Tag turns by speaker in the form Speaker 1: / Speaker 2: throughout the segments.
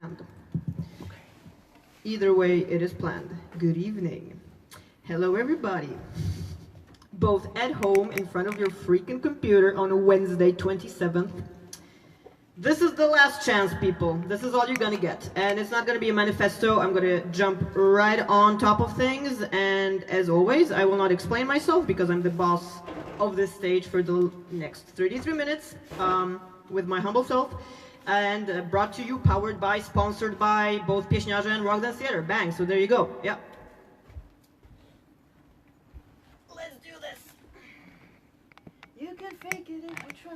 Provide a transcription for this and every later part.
Speaker 1: And either way, it is planned. Good evening. Hello, everybody. Both at home in front of your freaking computer on a Wednesday, 27th. This is the last chance, people. This is all you're gonna get. And it's not gonna be a manifesto. I'm gonna jump right on top of things. And as always, I will not explain myself because I'm the boss of this stage for the next 33 minutes with my humble self. And brought to you, powered by, sponsored by both niarze and Rock Dance Theater. Bang, so there you go. Yeah. Let's do this. You can fake it if you try.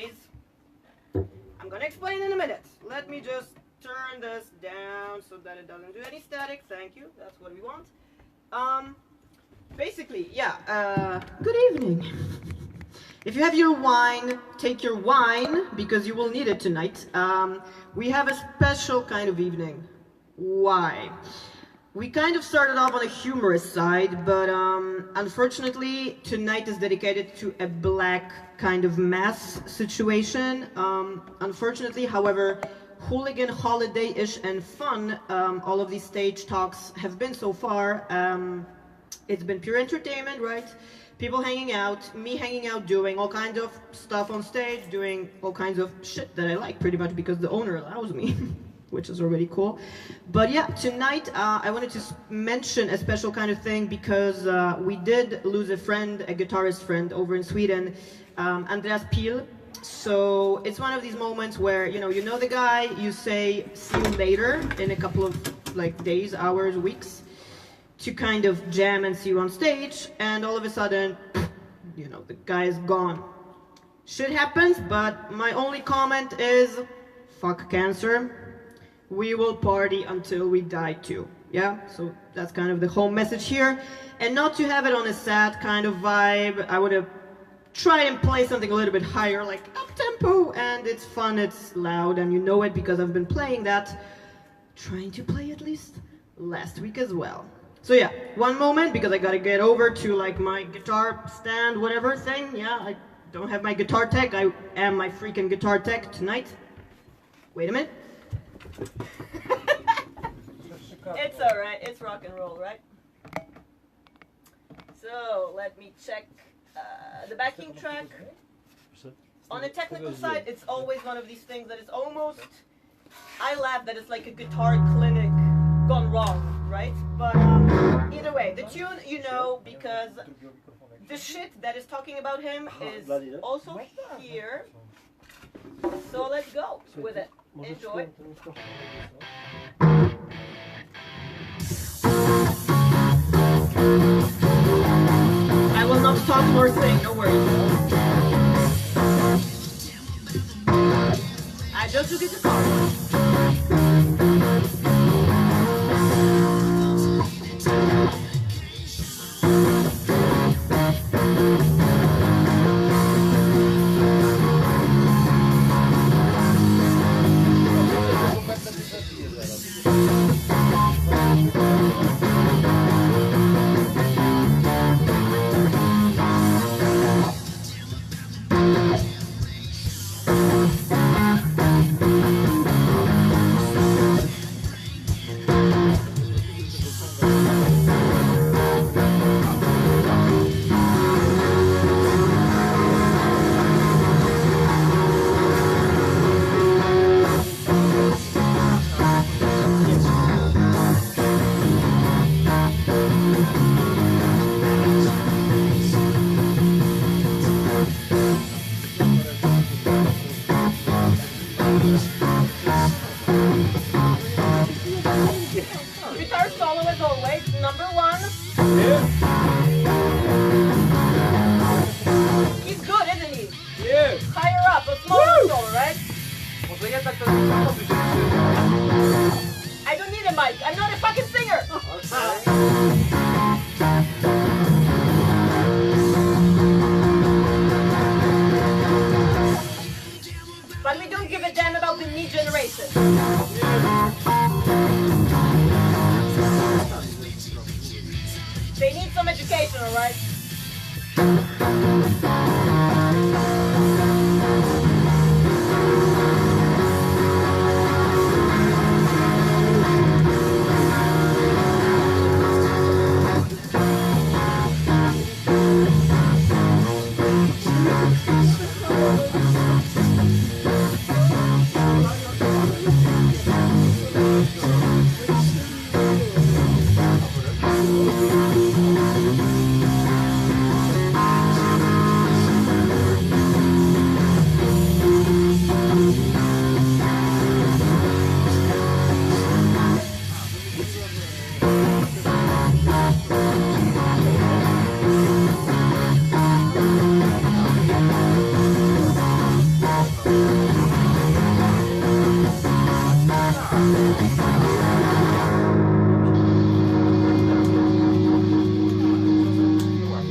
Speaker 1: ways. I'm gonna explain in a minute. Let me just turn this down so that it doesn't do any static. Thank you. That's what we want. Basically, yeah. Good evening. If you have your wine, take your wine because you will need it tonight. We have a special kind of evening. Why? We kind of started off on a humorous side, but unfortunately tonight is dedicated to a black kind of mass situation. Unfortunately, however, hooligan, holiday-ish and fun, all of these stage talks have been so far. It's been pure entertainment, right? People hanging out, me hanging out, doing all kinds of stuff on stage, doing all kinds of shit that I like pretty much because the owner allows me. Which is already cool. But yeah, tonight I wanted to mention a special kind of thing because we did lose a friend, a guitarist friend over in Sweden, Andreas Pil. So it's one of these moments where, you know the guy, you say, see you later in a couple of like days, hours, weeks, to kind of jam and see you on stage, and all of a sudden, the guy is gone. Shit happens, but my only comment is, fuck cancer. We will party until we die too. Yeah, so that's kind of the whole message here. And not to have it on a sad kind of vibe, I would have tried and play something a little bit higher, like up tempo, and it's fun, it's loud, and you know it because I've been playing that, trying to play at least last week as well. So yeah, one moment, because I gotta get over to like my guitar stand, whatever thing. Yeah, I don't have my guitar tech, I am my freaking guitar tech tonight. Wait a minute. It's alright, it's rock and roll, right? So, let me check the backing track. On the technical side, it's always one of these things that is almost, I laugh that it's like a guitar clinic gone wrong, right? But either way, the tune you know because the shit that is talking about him is also here. So let's go with it. Enjoy. I will not talk nor sing, no worries. I just took it to car. Guitar solo as always, number one. Yeah. He's good, isn't he? Yeah. Higher up, a smaller solo, right? I don't need a mic. I'm not a fucking singer. But we don't give a damn about the new generation. They need some education, alright?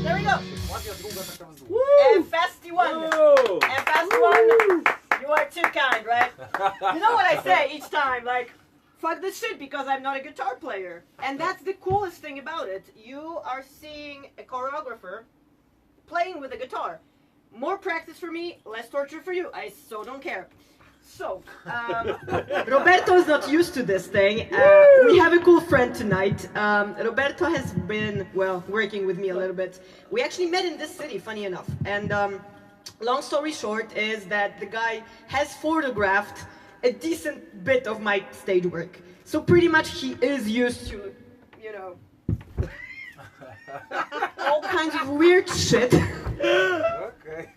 Speaker 1: There we go. FST1. FST1. You are too kind, right? You know what I say each time, like, fuck this shit because I'm not a guitar player. And that's the coolest thing about it. You are seeing a choreographer playing with a guitar. More practice for me, less torture for you. I so don't care. So, Roberto is not used to this thing. We have a cool friend tonight. Roberto has been, well, working with me a little bit. We actually met in this city, funny enough. And long story short is that the guy has photographed a decent bit of my stage work. So pretty much he is used to, you know, all kinds of weird shit.
Speaker 2: Okay.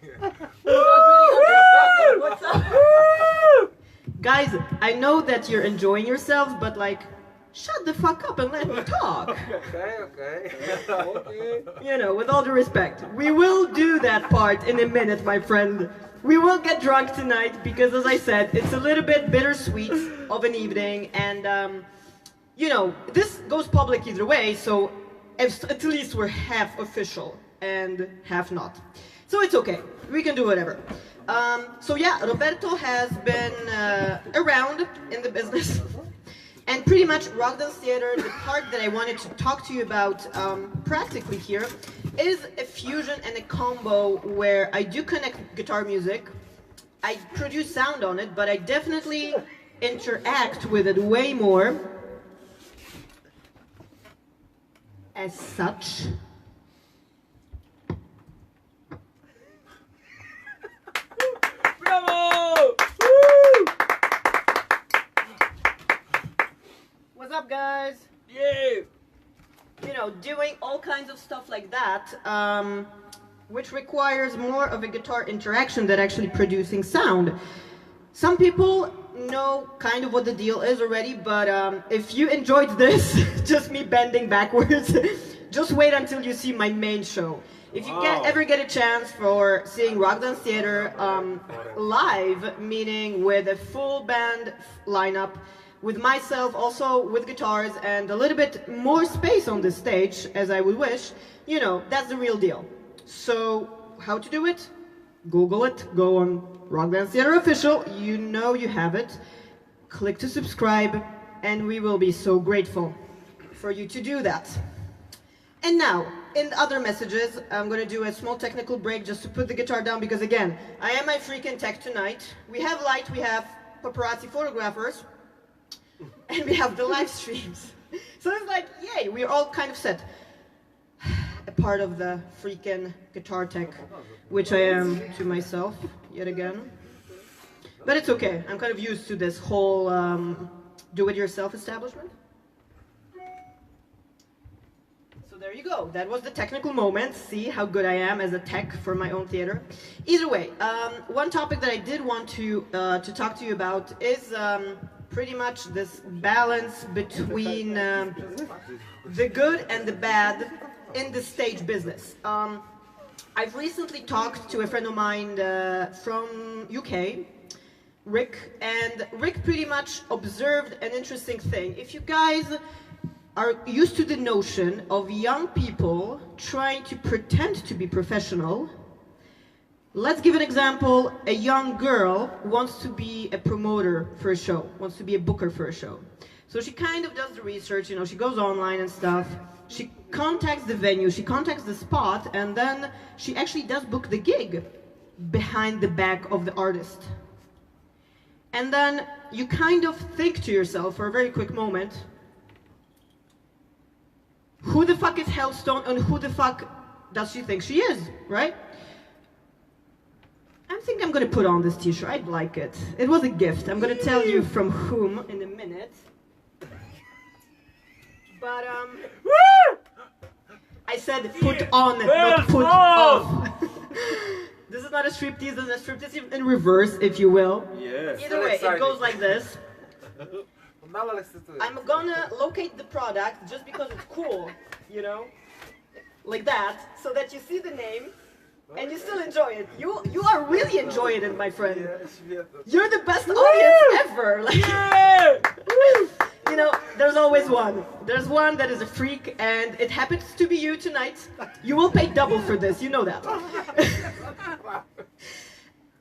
Speaker 1: What's up? Guys, I know that you're enjoying yourselves, but like, shut the fuck up and let me talk.
Speaker 2: Okay. Okay.
Speaker 1: You know, with all due respect, we will do that part in a minute, my friend. We will get drunk tonight because, as I said, it's a little bit bittersweet of an evening, and you know, this goes public either way, so at least we're half official and half not. So it's okay. We can do whatever. So yeah, Roberto has been around in the business. And pretty much Rock Dance Theater, the part that I wanted to talk to you about practically here, is a fusion and a combo where I do connect guitar music. I produce sound on it, but I definitely interact with it way more. As such.
Speaker 2: Bravo!
Speaker 1: Woo! What's up, guys?
Speaker 2: Yeah!
Speaker 1: You know, doing all kinds of stuff like that, which requires more of a guitar interaction than actually producing sound. Some people know kind of what the deal is already, but if you enjoyed this, just me bending backwards, just wait until you see my main show. If you ever get a chance for seeing Rock Dance Theater live, meaning with a full band lineup, with myself also with guitars and a little bit more space on the stage, as I would wish, you know, that's the real deal. So, how to do it? Google it, go on Rock Dance Theater Official, you know you have it. Click to subscribe, and we will be so grateful for you to do that. And now, in other messages, I'm going to do a small technical break just to put the guitar down because, again, I am my freaking tech tonight. We have light, we have paparazzi photographers, and we have the live streams. So it's like, yay, we're all kind of set. A part of the freaking guitar tech, which I am to myself, yet again. But it's okay, I'm kind of used to this whole do-it-yourself establishment. So there you go, that was the technical moment. See how good I am as a tech for my own theater. Either way, one topic that I did want to talk to you about is pretty much this balance between the good and the bad in the stage business. I've recently talked to a friend of mine from UK, Rick, and Rick pretty much observed an interesting thing. If you guys are used to the notion of young people trying to pretend to be professional, let's give an example. A young girl wants to be a promoter for a show, wants to be a booker for a show. So she kind of does the research, you know, she goes online and stuff. She contacts the venue, she contacts the spot, and then she actually does book the gig behind the back of the artist. And then you kind of think to yourself for a very quick moment, who the fuck is Hellstone and who the fuck does she think she is, right? I think I'm gonna put on this t-shirt, I'd like it. It was a gift, I'm gonna tell you from whom in a minute. But I said put on, not put off. This is not a striptease, this is a striptease in reverse, if you will.
Speaker 2: Yes.
Speaker 1: Either way, it goes like this. I'm gonna locate the product just because it's cool, you know? Like that, so that you see the name, And you still enjoy it. You are really enjoying it, my friend.
Speaker 2: Yeah.
Speaker 1: You're the best audience ever. Like, you know, there's always one. There's one that is a freak, and it happens to be you tonight. You will pay double for this. You know that.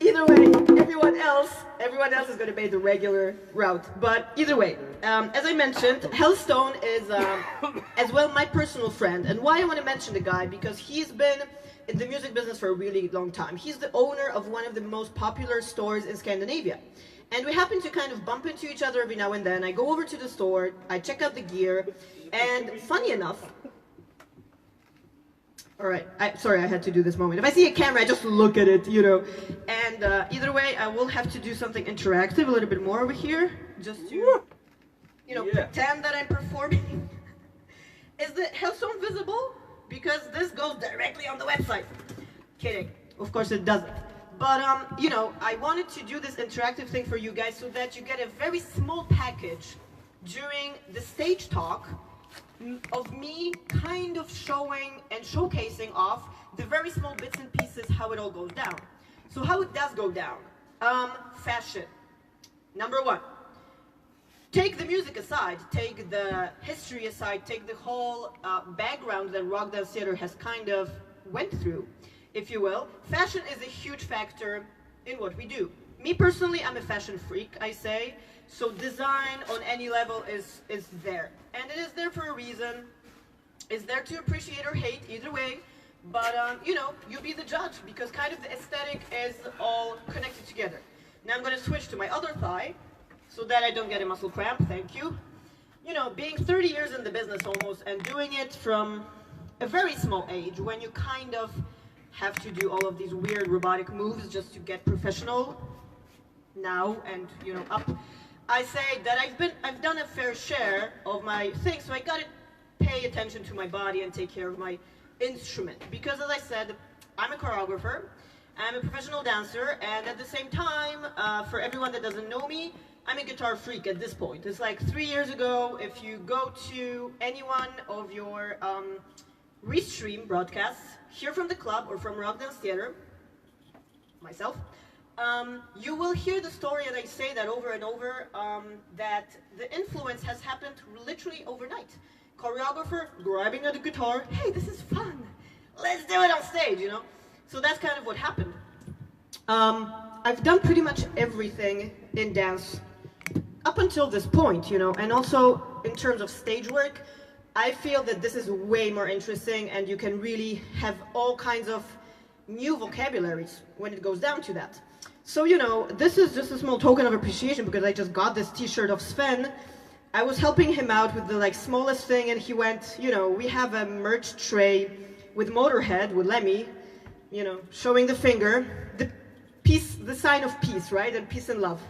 Speaker 1: Either way, everyone else is going to pay the regular route. But either way, as I mentioned, Hellstone is as well my personal friend. And why I want to mention the guy, because he's been in the music business for a really long time. He's the owner of one of the most popular stores in Scandinavia. And we happen to kind of bump into each other every now and then. I go over to the store, I check out the gear, and funny enough, all right, sorry I had to do this moment. If I see a camera, I just look at it, you know. And either way, I will have to do something interactive a little bit more over here, just to, you know, pretend that I'm performing. Is the Hellstone visible? Because this goes directly on the website. Kidding. Of course it doesn't. But, you know, I wanted to do this interactive thing for you guys so that you get a very small package during the stage talk of me kind of showing and showcasing off the very small bits and pieces how it all goes down. So how it does go down. Fashion. Number one. Take the music aside, take the history aside, take the whole background that rock dance theater has kind of went through, if you will. Fashion is a huge factor in what we do. Me personally, I'm a fashion freak, I say. So design on any level is there. And it is there for a reason. It's there to appreciate or hate, either way. But, you know, you be the judge, because kind of the aesthetic is all connected together. Now I'm going to switch to my other thigh, so that I don't get a muscle cramp, thank you. You know, being 30 years in the business almost, and doing it from a very small age, when you kind of have to do all of these weird robotic moves just to get professional now and, you know, up. I say that I've done a fair share of my things, so I gotta pay attention to my body and take care of my instrument. Because as I said, I'm a choreographer, I'm a professional dancer, and at the same time, for everyone that doesn't know me, I'm a guitar freak at this point. It's like 3 years ago, if you go to any one of your restream broadcasts, here from the club or from Rock Dance Theater, myself, you will hear the story, and I say that over and over, that the influence has happened literally overnight. Choreographer grabbing at the guitar, hey, this is fun, let's do it on stage, you know? So that's kind of what happened. I've done pretty much everything in dance up until this point, you know, and also in terms of stage work, I feel that this is way more interesting, and you can really have all kinds of new vocabularies when it goes down to that. So, you know, this is just a small token of appreciation, because I just got this t-shirt of Sven. I was helping him out with the smallest thing, and he went, you know, we have a merch tray with Motorhead, with Lemmy, you know, showing the finger, the sign of peace, right? And peace and love.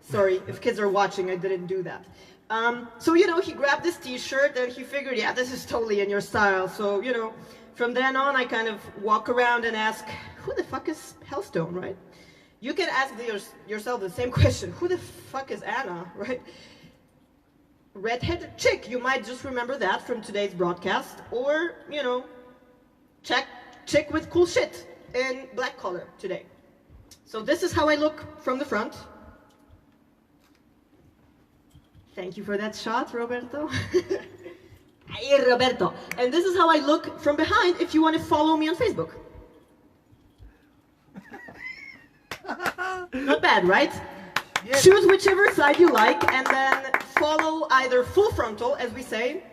Speaker 1: Sorry, if kids are watching, I didn't do that. So, you know, he grabbed this t-shirt and he figured, yeah, this is totally in your style. So, you know, from then on, I kind of walk around and ask, who the fuck is Hellstone, right? You can ask yourself the same question, who the fuck is Anna, right? Redhead chick, you might just remember that from today's broadcast. Or, you know, chick with cool shit in black collar today. So this is how I look from the front. Thank you for that shot, Roberto. Hey, Roberto. And this is how I look from behind if you want to follow me on Facebook. Not bad, right? Yeah. Choose whichever side you like and then follow either full frontal, as we say.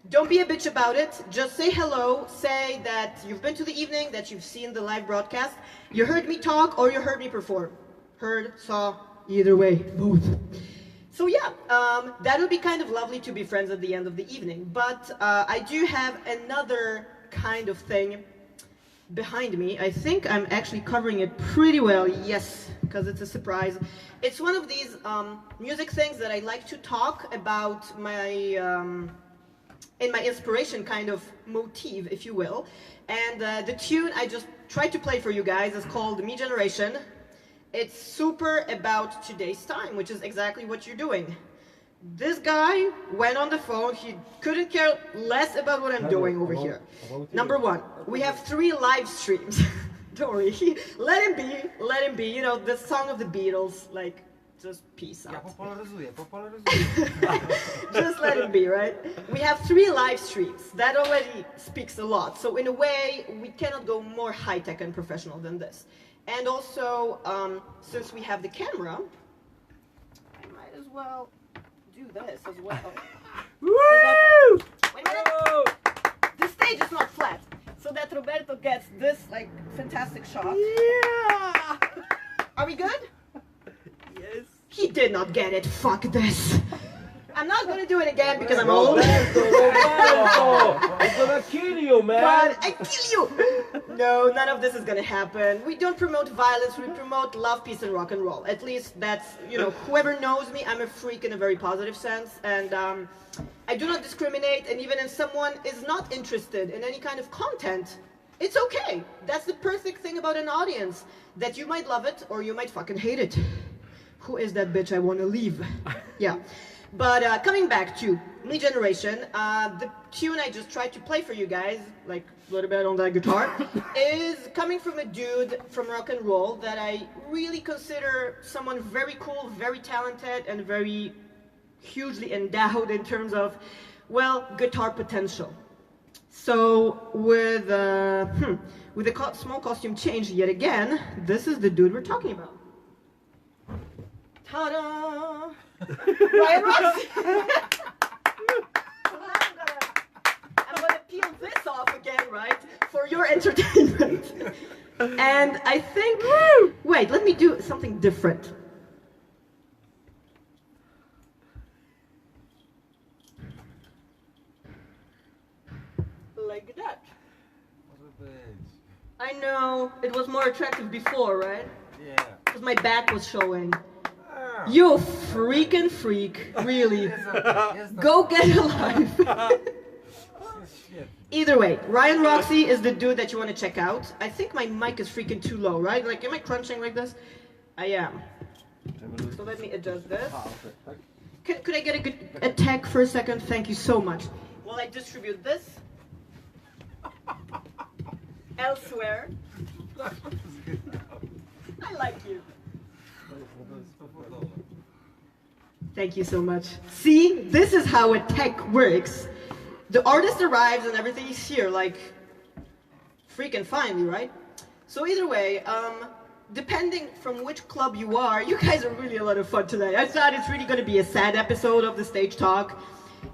Speaker 1: Don't be a bitch about it. Just say hello. Say that you've been to the evening, that you've seen the live broadcast. You heard me talk or you heard me perform. Heard, saw, either way, both. So yeah, that would be kind of lovely to be friends at the end of the evening. But I do have another kind of thing behind me. I think I'm actually covering it pretty well, yes, because it's a surprise. It's one of these music things that I like to talk about my, in my inspiration kind of motif, if you will. And the tune I just tried to play for you guys is called Me Generation. It's super about today's time, which is exactly what you're doing. This guy went on the phone. He couldn't care less about what I'm doing over here. Number one, we have 3 live streams. Don't worry. Let him be. Let him be. You know, the song of the Beatles, like, just peace
Speaker 2: Ja
Speaker 1: out.
Speaker 2: popularyzuję.
Speaker 1: Just let him be, right? We have 3 live streams. That already speaks a lot. So in a way, we cannot go more high-tech and professional than this. And also, since we have the camera, I might as well do this as well.
Speaker 2: Woo!
Speaker 1: Wait a minute. The stage is not flat, so that Roberto gets this like fantastic shot.
Speaker 2: Yeah!
Speaker 1: Are we good?
Speaker 2: Yes.
Speaker 1: He did not get it. Fuck this. I'm not gonna do it again because I'm old.
Speaker 3: Roberto! I'm gonna kill you, man!
Speaker 1: God, I kill you! No, none of this is gonna happen. We don't promote violence, we promote love, peace, and rock and roll. At least that's, you know, whoever knows me, I'm a freak in a very positive sense. And I do not discriminate, and even if someone is not interested in any kind of content, it's okay. That's the perfect thing about an audience. That you might love it, or you might fucking hate it. Who is that bitch I wanna leave? Yeah. But coming back to Me Generation, the tune I just tried to play for you guys, like a little bit on that guitar, is coming from a dude from rock and roll that I really consider someone very cool, very talented, and very hugely endowed in terms of, well, guitar potential. So with a small costume change yet again, this is the dude we're talking about. Ta-da! Ryan Roxy! I'm gonna peel this off again, right? For your entertainment. And I think... Wait, let me do something different. Like that. I know, it was more attractive before, right?
Speaker 2: Yeah.
Speaker 1: Because my back was showing. You freaking freak, really. Go get a life. Either way, Ryan Roxy is the dude that you want to check out. I think my mic is freaking too low, right? Like, am I crunching like this? I am. So let me adjust this. Could I get a good attack for a second? Thank you so much. While I distribute this elsewhere. I like you. Thank you so much. See, this is how a tech works. The artist arrives and everything is here, like, freaking finally, right? So either way, depending from which club you are, you guys are really a lot of fun today. I thought it's really gonna be a sad episode of the Stage Talk.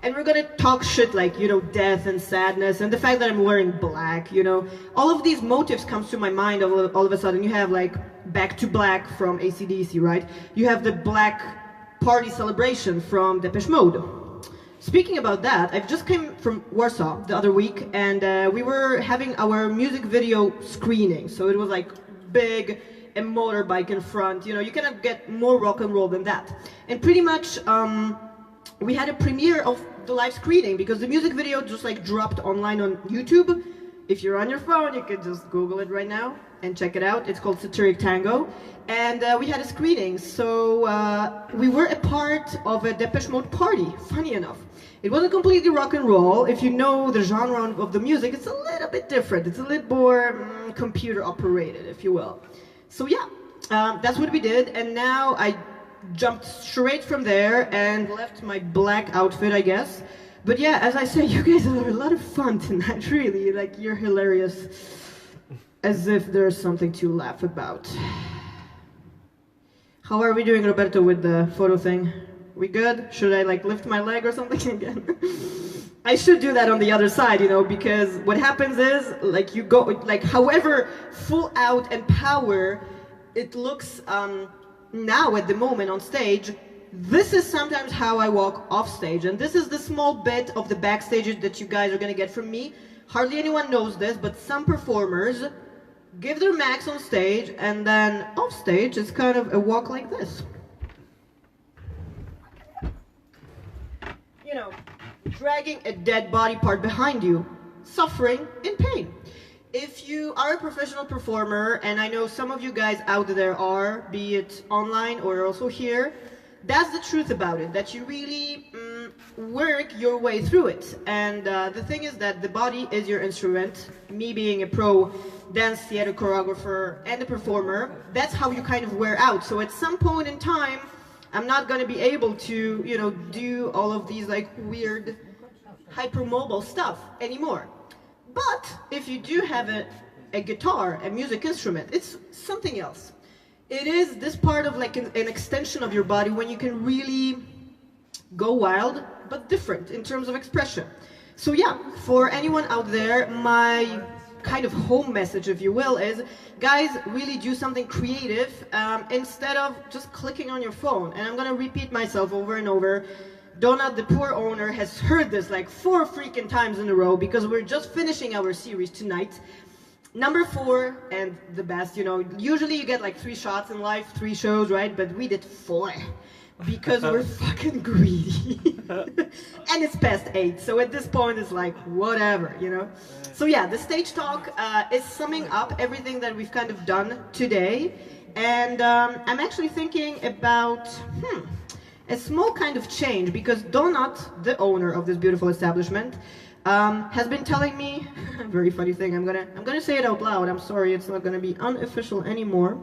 Speaker 1: And we're gonna talk shit like, you know, death and sadness and the fact that I'm wearing black, you know. All of these motives comes to my mind all of a sudden. You have like Back to Black from AC/DC, right? You have the Black Party Celebration from Depeche Mode. Speaking about that, I've just came from Warsaw the other week and we were having our music video screening. So it was like big, a motorbike in front, you know, you cannot get more rock and roll than that. And pretty much, we had a premiere of the live screening because the music video just like dropped online on YouTube. If you're on your phone, you can just Google it right now and check it out. It's called Satiric Tango. And we had a screening, so we were a part of a Depeche Mode party, funny enough. It wasn't completely rock and roll. If you know the genre of the music, it's a little bit different. It's a little more computer operated, if you will. So yeah, that's what we did. And now I jumped straight from there and left my black outfit, I guess. But yeah, as I say, you guys are a lot of fun tonight, really. Like, you're hilarious. As if there's something to laugh about. How are we doing, Roberto, with the photo thing? We good? Should I, like, lift my leg or something again? I should do that on the other side, you know, because what happens is, like, you go, like, however full out and power it looks, now at the moment on stage, this is sometimes how I walk off stage, and this is the small bit of the backstage that you guys are gonna get from me. Hardly anyone knows this, but some performers give their max on stage, and then off stage it's kind of a walk like this. You know, dragging a dead body part behind you, suffering in pain. If you are a professional performer, and I know some of you guys out there are, be it online or also here, that's the truth about it, that you really work your way through it. And the thing is that the body is your instrument. Me being a pro dance theater choreographer and a performer, that's how you kind of wear out. So at some point in time, I'm not going to be able to, you know, do all of these like weird hypermobile stuff anymore. But if you do have a guitar, a music instrument, it's something else. It is this part of like an extension of your body when you can really go wild, but different in terms of expression. So yeah, for anyone out there, my kind of home message, if you will, is guys, really do something creative instead of just clicking on your phone. And I'm gonna repeat myself over and over. Donut, the poor owner, has heard this like 4 freaking times in a row because we're just finishing our series tonight. Number 4, and the best, you know, usually you get like 3 shots in life, 3 shows, right? But we did 4 because we're fucking greedy. And it's past 8, so at this point it's like, whatever, you know? So yeah, the stage talk is summing up everything that we've kind of done today. And I'm actually thinking about, a small kind of change, because Donut, the owner of this beautiful establishment, has been telling me a very funny thing. I'm gonna say it out loud. I'm sorry, it's not gonna be unofficial anymore.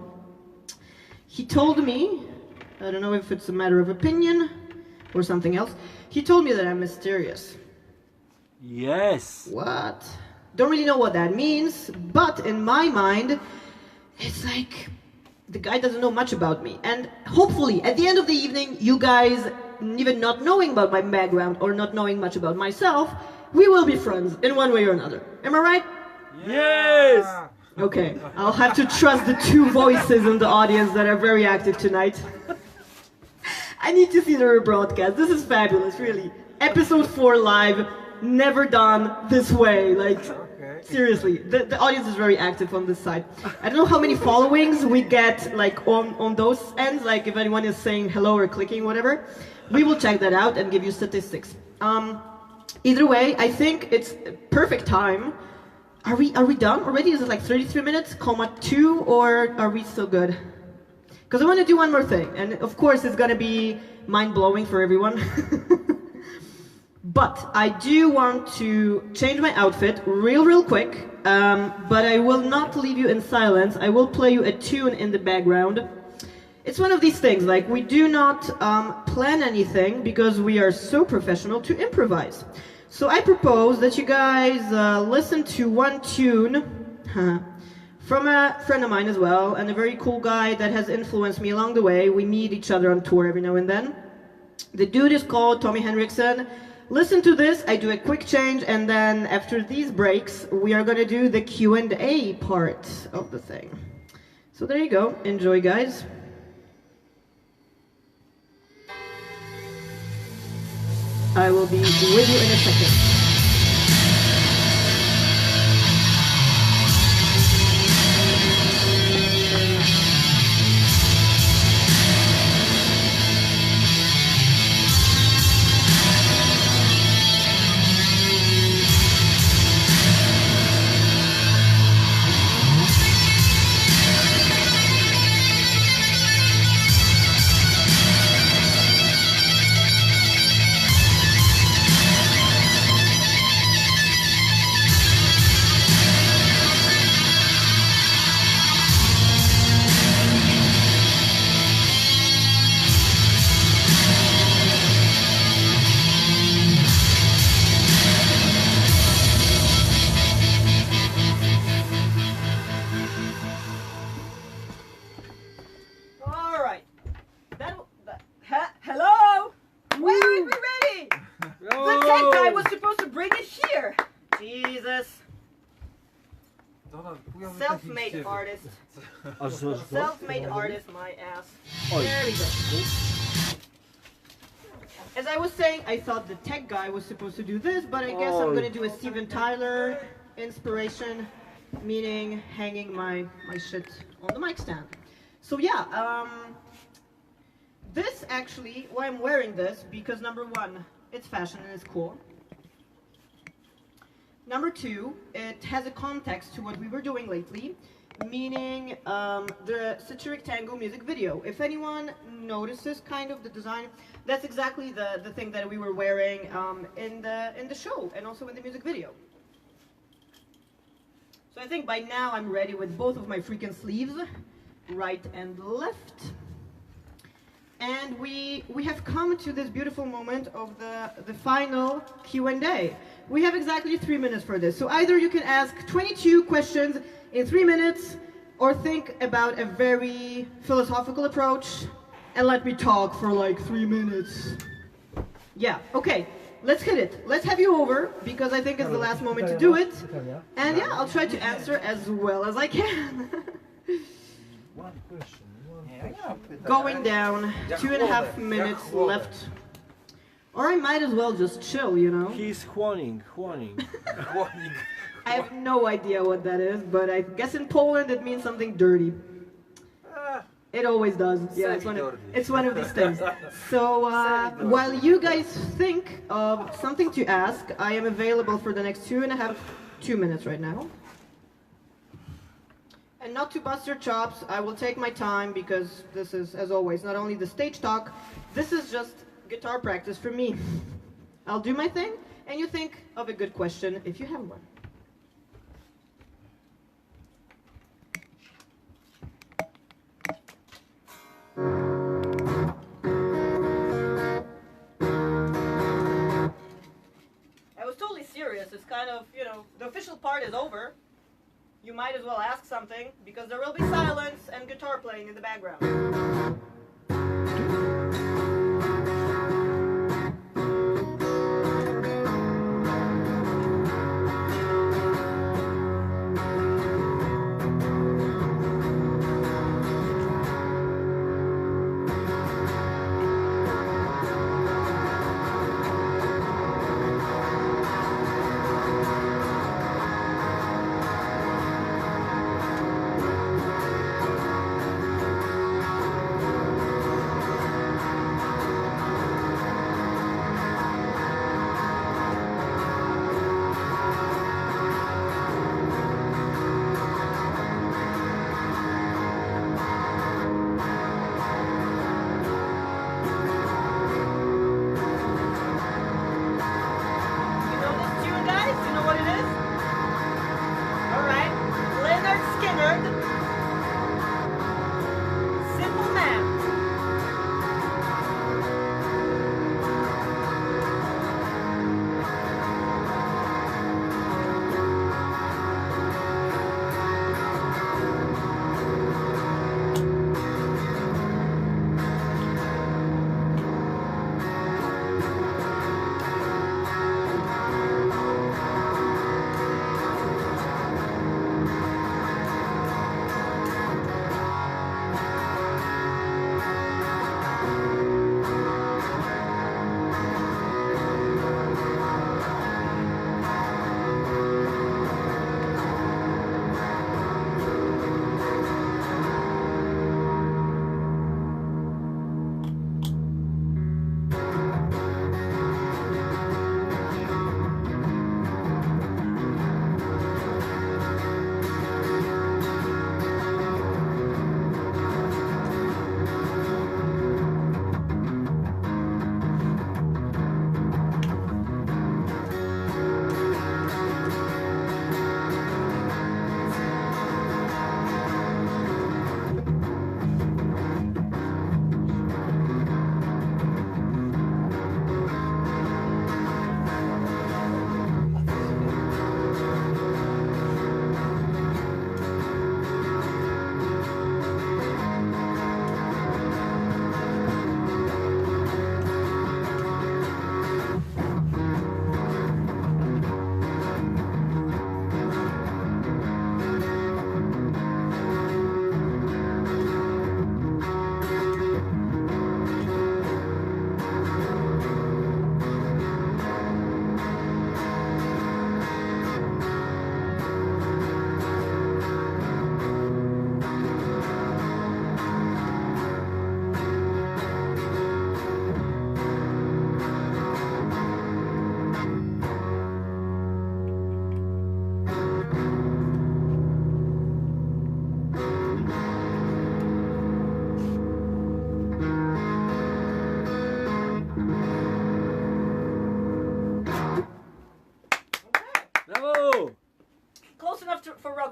Speaker 1: He told me, I don't know if it's a matter of opinion or something else. He told me that I'm mysterious.
Speaker 3: Yes.
Speaker 1: What? Don't really know what that means, but in my mind, it's like the guy doesn't know much about me. And hopefully, at the end of the evening, you guys, even not knowing about my background or not knowing much about myself, we will be friends in one way or another. Am I right?
Speaker 3: Yes.
Speaker 1: Okay, I'll have to trust the 2 voices in the audience that are very active tonight. I need to see the rebroadcast. This is fabulous, really. Episode 4 live, never done this way. Like, seriously, the audience is very active on this side. I don't know how many followings we get like on those ends, like if anyone is saying hello or clicking, whatever. We will check that out and give you statistics. Either way, I think it's perfect time. Are we done already? Is it like 33 minutes, comma 2, or are we still good? Because I want to do one more thing, and of course it's gonna be mind-blowing for everyone. But I do want to change my outfit real quick, but I will not leave you in silence. I will play you a tune in the background. It's one of these things, like we do not plan anything because we are so professional to improvise. So I propose that you guys listen to one tune from a friend of mine as well, and a very cool guy that has influenced me along the way. We meet each other on tour every now and then. The dude is called Tommy Henriksen. Listen to this, I do a quick change, and then after these breaks, we are gonna do the Q&A part of the thing. So there you go, enjoy guys. I will be with you in a second. Hello? Where are we ready? The tech guy was supposed to bring it here. Jesus. Self-made artist. Self-made artist, my ass. There we go. As I was saying, I thought the tech guy was supposed to do this, but I guess I'm gonna do a Steven Tyler inspiration, meaning hanging my shit on the mic stand. So yeah, this actually, why I'm wearing this, because number 1, it's fashion and it's cool. Number 2, it has a context to what we were doing lately. meaning the Satiric Tango music video. If anyone notices kind of the design, that's exactly the thing that we were wearing in the show and also in the music video. So I think by now I'm ready with both of my freaking sleeves, right and left. And we have come to this beautiful moment of the final Q&A. We have exactly 3 minutes for this. So either you can ask 22 questions in 3 minutes, or think about a very philosophical approach and let me talk for like 3 minutes. Yeah, okay, let's hit it. Let's have you over, because I think it's the last moment to do it. And yeah, I'll try to answer as well as I can.
Speaker 3: One question.
Speaker 1: Going down, 2.5 minutes left. Or I might as well just chill, you know?
Speaker 3: He's Juaning.
Speaker 1: I have no idea what that is, but I guess in Poland it means something dirty. It always does. Yeah, it's one of these things. So while you guys think of something to ask, I am available for the next 2 minutes right now. And not to bust your chops, I will take my time, because this is, as always, not only the stage talk, this is just guitar practice for me. I'll do my thing, and you think of a good question if you have one. I was totally serious. It's kind of, you know, the official part is over. You might as well ask something, because there will be silence and guitar playing in the background.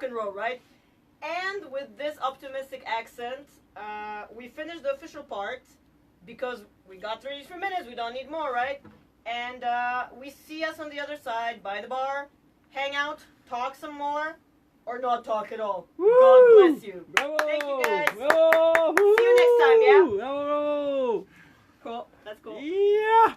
Speaker 1: and roll, right? And with this optimistic accent, we finish the official part because we got 33 minutes. We don't need more, right? And we see us on the other side by the bar, hang out, talk some more, or not talk at all.
Speaker 3: Woo!
Speaker 1: God bless you.
Speaker 3: Bravo!
Speaker 1: Thank you, guys.
Speaker 3: Bravo!
Speaker 1: See you next time, yeah?
Speaker 3: Bravo!
Speaker 1: Cool. That's cool.
Speaker 3: Yeah!